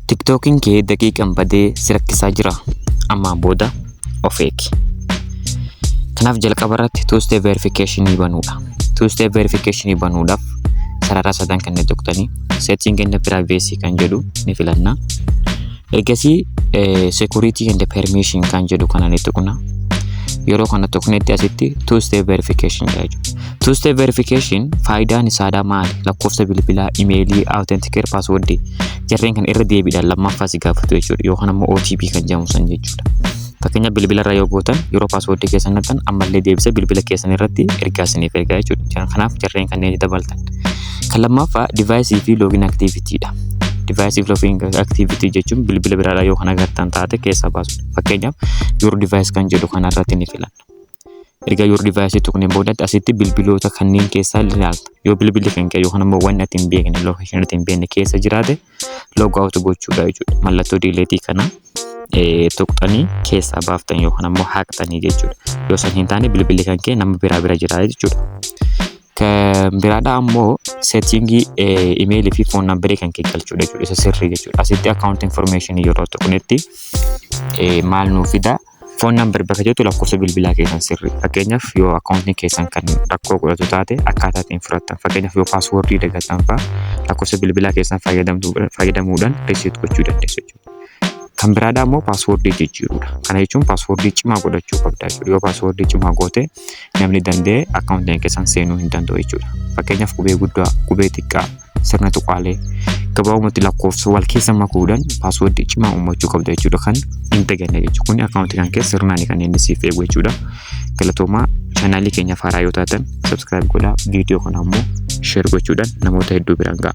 TikTokiin kee daqiiqaan badee si rakkisaa jira. Ammaa booda of eegi. Kanaaf jalqaba irratti two step verification banuudha. Two step verification banuudhaaf sarara sadan kan tuqxanii setting and privacy kan jedhu ni filanna. Ergasii security and permission kan jedhu kana ni tuqna. Yeroo kana tuqnetti asitti two step verification jechuudha. Two step verification faayidaan isaa maali? Lakkoofsa bilbilaa, emailii, authenticator password jarreen kan irra deebiidhaan lammaffaa si gaafatu jechuudha. Yookaan ammoo OTP kan jedhamu san jechuudha. Fakkeenya bilbila irraa yoo gootan yeroo password keessan naqxan ammallee deebisa bilbila keessan irratti ergaa isiniif ergaa jechuudha. Kanaaf jarreen kanneen dabaltan. Kan lammaffaa device fi login activity dha. Device fi login activity jechuun bilbila biraadhaa yoo kana agartan taate keessa baasu. Fakkeenyaaf your device kan jedhu kana irratti ni filanna. Erga your device tuqneen boodatti asitti bilbiloota kanneen keessaa ilaalta. Yoo bilbilli kan kee yookaan ammoo wanni ati hin beekne location ati hin beekne keessa jiraate log out gochuudha jechuudha. Mallattoo delete kana tuqxanii keessaa baaftan yookaan ammoo haqxanii jechuudha. Yoo san hin taane bilbilli kan kee nama bira jira jechuudha. Kan biraadhaa ammoo settingii email fi phone number kan kee galchuudha jechuudha. Isa sirrii jechuudha. Asitti account information yeroo tuqnetti maal nuu fida? Phone number bakka jettu lakkoofsa bilbilaa keessan sirrii. Fakkeenyaaf yoo accountiin keessan kan rakkoo godhatu taate akkaataa ittiin fudhattan. Fakkeenyaaf yoo passwordii dagattan fa'aa lakkoofsa bilbilaa keessan fayyadamuudhaan reset gochuu dandeessu jechuudha. Kan biraadhaa immoo passwordii jijjiiruudha. Kana jechuun passwordii cimaa godhachuu qabda jechuudha. Yoo passwordii cimaa goote namni danda'ee accountiin keessan seenuu hin danda'u jechuudha. Fakkeenyaaf qubee guddaa, qubee xiqqaa, sirna tuqaalee gabaabumatti lakkoofsa wal keessa makuudhaan passwordii cimaa uumachuu qabda jechuudha. Kan hin daganne jechuudha. Kun accountii kan keessa sirnaan kan inni siif eegu jechuudha. Galatoomaa chaanaalii keenya haaraa yoo taatan subscribe godhaa, viidiyoo kana ammoo share gochuudhaan namoota hedduu biraan ga'a.